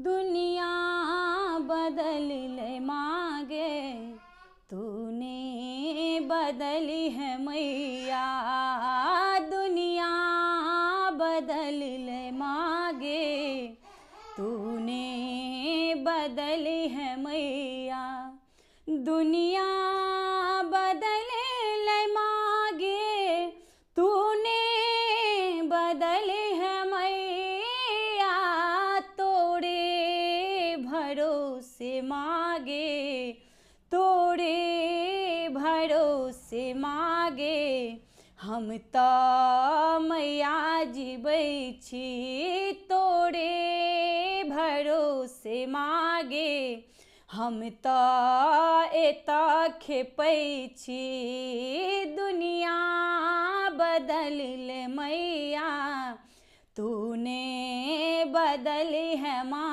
दुनिया बदल ले मांगे, तूने बदली है मैया। दुनिया बदल ले मांगे, तूने बदली है मैया। दुनिया बदल ले मांगे, तूने बदली है मैया। तोड़े भरोसे मांगे, तोड़े भरोसे मांगे, हम तो मैया जीबै छी। तोड़े भरोसे मांगे, हम तो एता खेपै छी। दुनिया बदल ले मैया, तूने बदली है माँ।